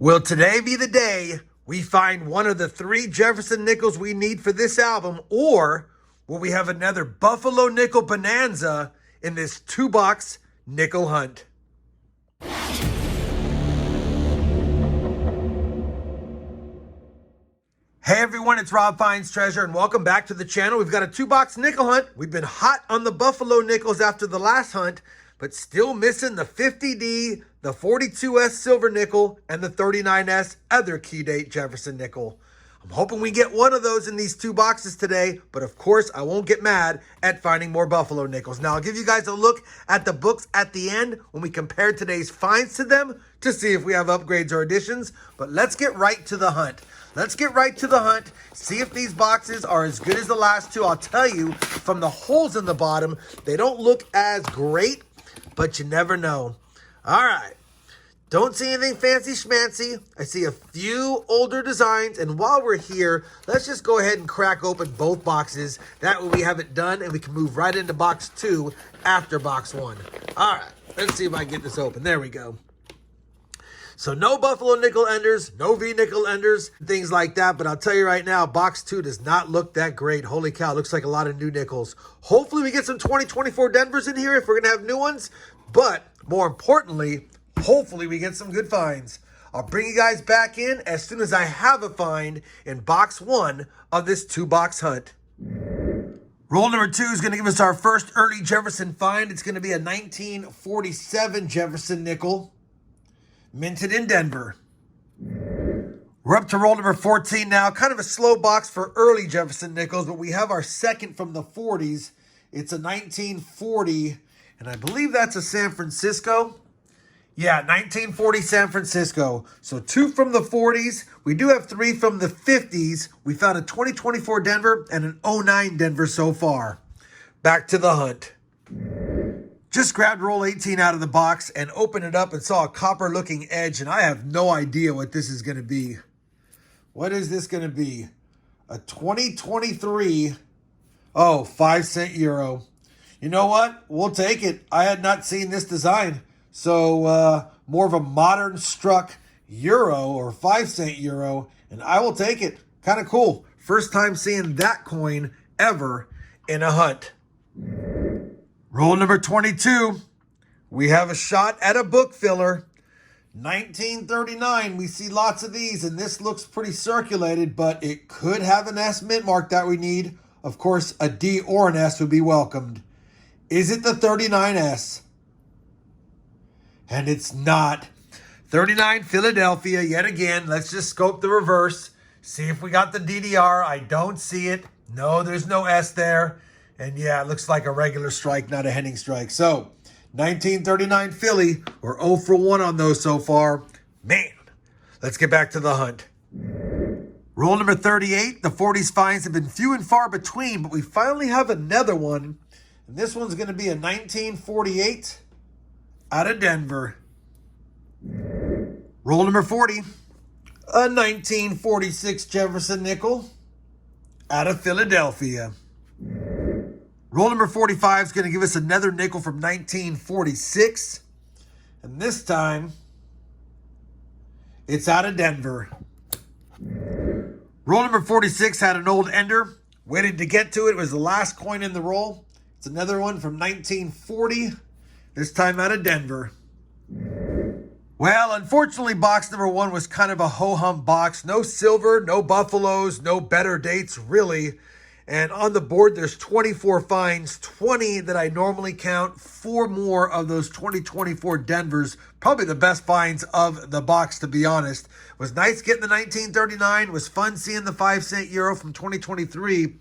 Will today be the day we find one of the 3 Jefferson nickels we need for this album, or will we have another Buffalo nickel bonanza in this 2-box nickel hunt? Hey everyone, it's RobFindsTreasure and welcome back to the channel. We've got a 2-box nickel hunt. We've been hot on the Buffalo nickels after the last hunt, but still missing the 50D, the 42S silver nickel, and the 39S other Nic-A-Date Jefferson nickel. I'm hoping we get one of those in these 2 boxes today, but of course I won't get mad at finding more Buffalo nickels. Now I'll give you guys a look at the books at the end when we compare today's finds to them to see if we have upgrades or additions, but let's get right to the hunt. Let's get right to the hunt, see if these boxes are as good as the last 2. I'll tell you, from the holes in the bottom, they don't look as great, but you never know. All right. Don't see anything fancy schmancy. I see a few older designs, and while we're here, let's just go ahead and crack open both boxes. That way we have it done, and we can move right into box 2 after box 1. All right, let's see if I can get this open. There we go. So no Buffalo nickel enders, no V nickel enders, things like that. But I'll tell you right now, box 2 does not look that great. Holy cow, looks like a lot of new nickels. Hopefully we get some 2024 Denvers in here if we're going to have new ones. But more importantly, hopefully we get some good finds. I'll bring you guys back in as soon as I have a find in box 1 of this 2-box hunt. Roll number 2 is going to give us our first early Jefferson find. It's going to be a 1947 Jefferson nickel, minted in Denver. We're up to roll number 14 now. Kind of a slow box for early Jefferson nickels, but we have our second from the 40s. It's a 1940, and I believe that's a San Francisco. Yeah, 1940 San Francisco. So 2 from the 40s. We do have 3 from the 50s. We found a 2024 Denver and an 09 Denver so far. Back to the hunt. Just grabbed roll 18 out of the box and opened it up and saw a copper looking edge, and I have no idea what this is going to be. What is this going to be? A 2023, 5-cent euro. You know what? We'll take it. I had not seen this design. So more of a modern struck euro or 5-cent euro, and I will take it. Kind of cool. First time seeing that coin ever in a hunt. Roll number 22. We have a shot at a book filler. 1939. We see lots of these, and this looks pretty circulated, but it could have an S mint mark that we need. Of course, a D or an S would be welcomed. Is it the 39S? And it's not. 39 Philadelphia yet again. Let's just scope the reverse. See if we got the DDR. I don't see it. No, there's no S there. And yeah, it looks like a regular strike, not a Henning strike. So, 1939 Philly. We're 0 for 1 on those so far. Man, let's get back to the hunt. Roll number 38. The 40s finds have been few and far between, but we finally have another one. And this one's going to be a 1948 out of Denver. Roll number 40. A 1946 Jefferson nickel out of Philadelphia. Roll number 45 is going to give us another nickel from 1946. And this time, it's out of Denver. Roll number 46 had an old ender. Waited to get to it. It was the last coin in the roll. It's another one from 1940. This time out of Denver. Well, unfortunately, box number 1 was kind of a ho-hum box. No silver, no Buffaloes, no better dates, really. And on the board, there's 24 finds, 20 that I normally count, 4 more of those 2024 Denvers. Probably the best finds of the box, to be honest. It was nice getting the 1939. It was fun seeing the 5-cent euro from 2023.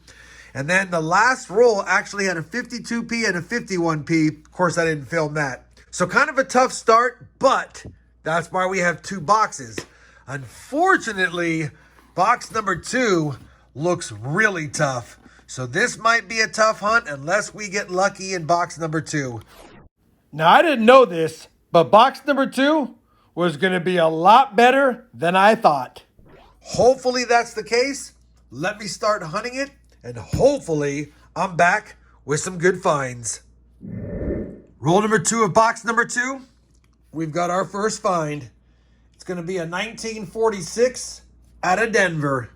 And then the last roll actually had a 52p and a 51p. Of course, I didn't film that. So kind of a tough start, but that's why we have 2 boxes. Unfortunately, box number 2 looks really tough. So this might be a tough hunt unless we get lucky in box number 2. Now, I didn't know this, but box number 2 was going to be a lot better than I thought. Hopefully that's the case. Let me start hunting it, and hopefully I'm back with some good finds. Roll number 2 of box number 2. We've got our first find. It's going to be a 1946 out of Denver.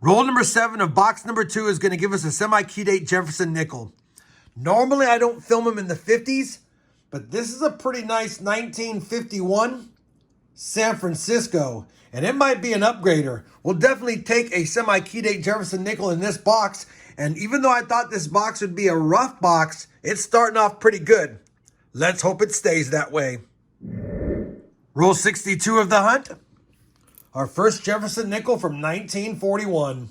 Roll number 7 of box number 2 is going to give us a semi-key-date Jefferson nickel. Normally, I don't film them in the 50s, but this is a pretty nice 1951 San Francisco, and it might be an upgrader. We'll definitely take a semi-key-date Jefferson nickel in this box, and even though I thought this box would be a rough box, it's starting off pretty good. Let's hope it stays that way. Roll 62 of the hunt. Our first Jefferson nickel from 1941,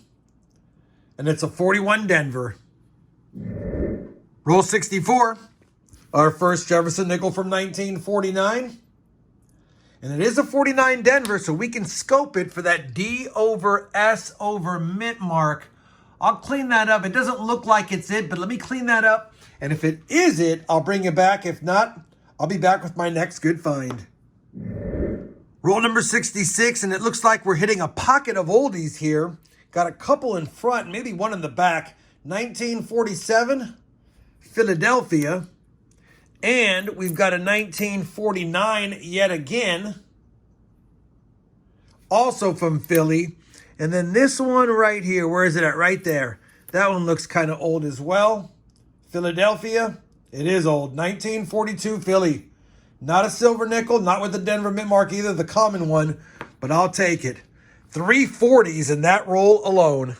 and it's a 41 Denver. Roll 64. Our first Jefferson nickel from 1949. And it is a 49 Denver, so we can scope it for that D over S over mint mark. I'll clean that up. It doesn't look like it's it, but let me clean that up. And if it is it, I'll bring it back. If not, I'll be back with my next good find. Roll number 66, and it looks like we're hitting a pocket of oldies here. Got a couple in front, maybe one in the back. 1947, Philadelphia. And we've got a 1949 yet again, also from Philly. And then this one right here, where is it at? Right there. That one looks kind of old as well. Philadelphia, it is old. 1942 Philly. Not a silver nickel, not with the Denver mint mark either, the common one, but I'll take it. 3 40s in that roll alone.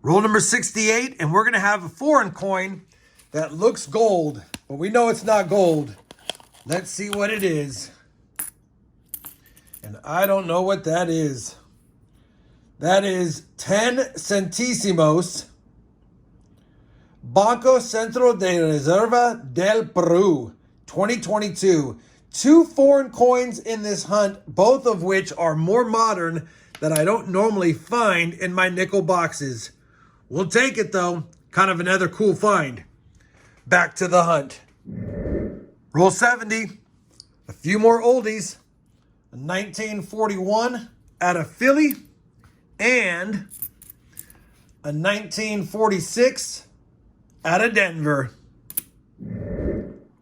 Roll number 68, and we're going to have a foreign coin that looks gold, but we know it's not gold. Let's see what it is. And I don't know what that is. That is 10 centésimos. Banco Centro de Reserva del Perú, 2022. 2 foreign coins in this hunt, both of which are more modern that I don't normally find in my nickel boxes. We'll take it though. Kind of another cool find. Back to the hunt. Roll 70. A few more oldies. A 1941 out of Philly. And a 1946 out of Denver.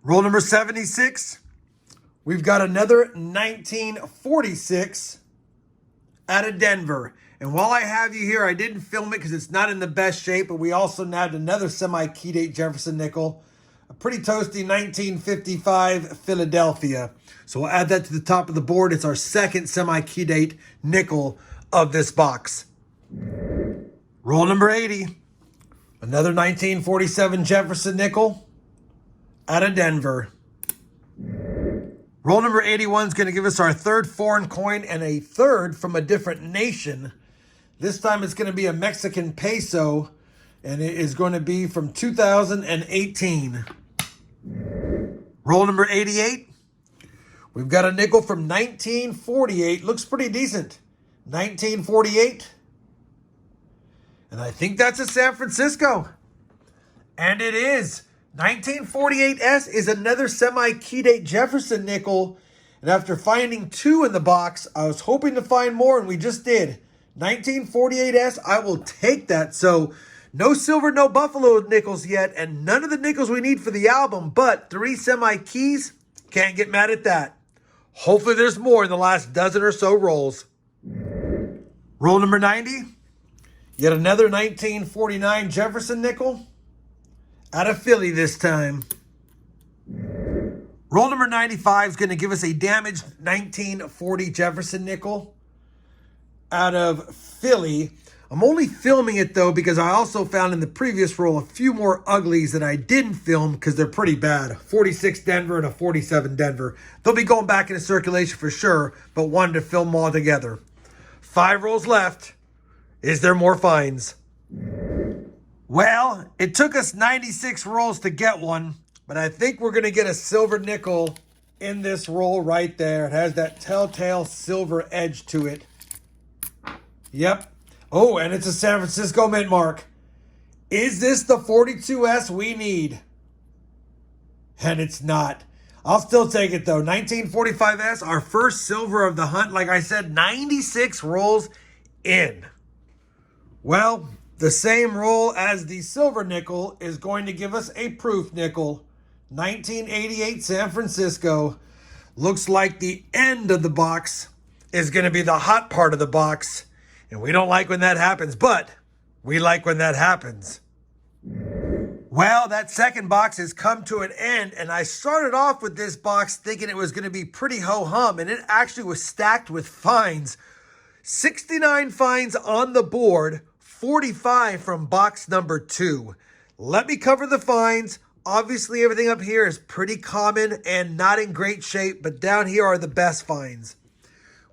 Roll number 76. We've got another 1946 out of Denver. And while I have you here, I didn't film it because it's not in the best shape, but we also nabbed another semi-key-date Jefferson nickel. A pretty toasty 1955 Philadelphia. So we'll add that to the top of the board. It's our second semi-key-date nickel of this box. Roll number 80. Another 1947 Jefferson nickel out of Denver. Roll number 81 is going to give us our third foreign coin and a third from a different nation. This time it's going to be a Mexican peso, and it is going to be from 2018. Roll number 88. We've got a nickel from 1948. Looks pretty decent. 1948. And I think that's a San Francisco. And it is. 1948S is another semi-key-date Jefferson nickel. And after finding 2 in the box, I was hoping to find more, and we just did. 1948S, I will take that. So no silver, no buffalo nickels yet, and none of the nickels we need for the album, but 3 semi-keys, can't get mad at that. Hopefully there's more in the last dozen or so rolls. Roll number 90, yet another 1949 Jefferson nickel, out of Philly this time. Roll number 95 is going to give us a damaged 1940 Jefferson nickel out of Philly. I'm only filming it though because I also found in the previous roll a few more uglies that I didn't film because they're pretty bad. 46 Denver and a 47 Denver. They'll be going back into circulation for sure, but wanted to film them all together. 5 rolls left. Is there more finds? Well, it took us 96 rolls to get one, but I think we're going to get a silver nickel in this roll right there. It has that telltale silver edge to it. Yep. Oh, and it's a San Francisco mint mark. Is this the 42S we need? And it's not. I'll still take it though. 1945S, our first silver of the hunt. Like I said, 96 rolls in. Well, the same roll as the silver nickel is going to give us a proof nickel. 1988 San Francisco. Looks like the end of the box is going to be the hot part of the box. And we don't like when that happens, but we like when that happens. Well, that second box has come to an end, and I started off with this box thinking it was going to be pretty ho-hum, and it actually was stacked with finds. 69 finds on the board, 45 from box number 2. Let me cover the finds. Obviously, everything up here is pretty common and not in great shape, but down here are the best finds.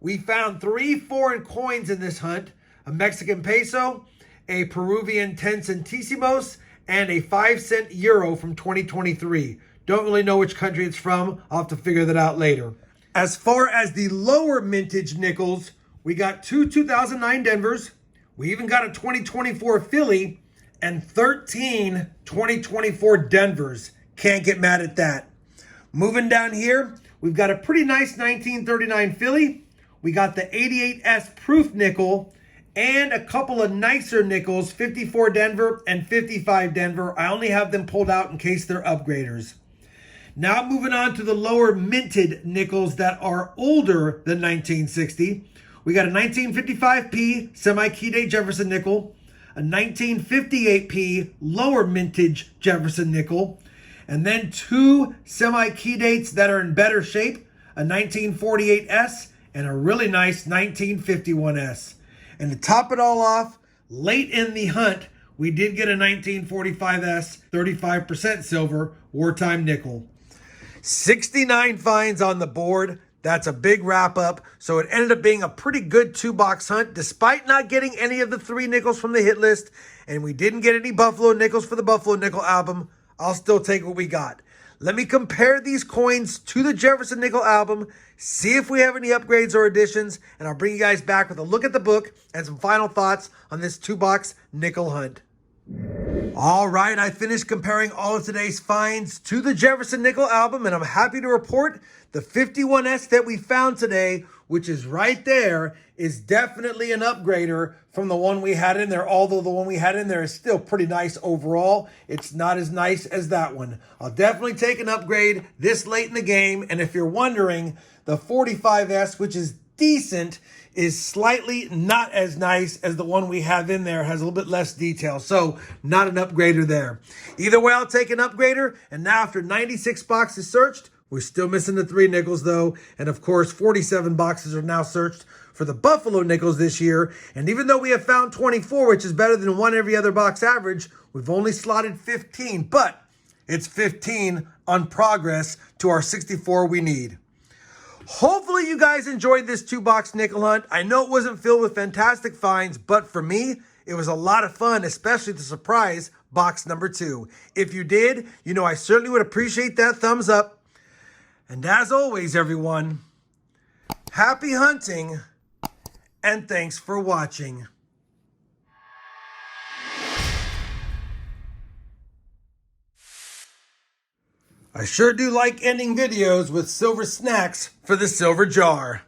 We found 3 foreign coins in this hunt, a Mexican peso, a Peruvian 10 centésimos, and a 5-cent euro from 2023. Don't really know which country it's from. I'll have to figure that out later. As far as the lower mintage nickels, we got 2 2009 Denvers. We even got a 2024 Philly and 13 2024 Denvers. Can't get mad at that. Moving down here, we've got a pretty nice 1939 Philly. We got the 88S proof nickel and a couple of nicer nickels, 54 Denver and 55 Denver. I only have them pulled out in case they're upgraders. Now moving on to the lower minted nickels that are older than 1960. We got a 1955p semi-Key-Date Jefferson nickel, a 1958p lower mintage Jefferson nickel, and then 2 semi-Key-Dates that are in better shape, a 1948S and a really nice 1951S. And to top it all off, late in the hunt, we did get a 1945S 35% silver wartime nickel. 69 finds on the board. That's a big wrap up. So it ended up being a pretty good 2-box hunt despite not getting any of the 3 nickels from the hit list. And we didn't get any Buffalo nickels for the Buffalo nickel album. I'll still take what we got. Let me compare these coins to the Jefferson nickel album, see if we have any upgrades or additions, and I'll bring you guys back with a look at the book and some final thoughts on this 2-box nickel hunt. All right, I finished comparing all of today's finds to the Jefferson nickel album, and I'm happy to report the 51S that we found today, which is right there, is definitely an upgrader from the one we had in there, although the one we had in there is still pretty nice overall. It's not as nice as that one. I'll definitely take an upgrade this late in the game, and if you're wondering, the 45S, which is decent, is slightly not as nice as the one we have in there. It has a little bit less detail, so not an upgrader there. Either way, I'll take an upgrader, and now after 96 boxes searched, we're still missing the 3 nickels though, and of course 47 boxes are now searched for the Buffalo nickels this year, and even though we have found 24, which is better than 1 every other box average, we've only slotted 15, but it's 15 on progress to our 64 we need. Hopefully you guys enjoyed this 2-box nickel hunt. I know it wasn't filled with fantastic finds, but for me, it was a lot of fun, especially the surprise box number 2. If you did, you know I certainly would appreciate that thumbs up. And as always, everyone, happy hunting and thanks for watching. I sure do like ending videos with silver snacks for the silver jar.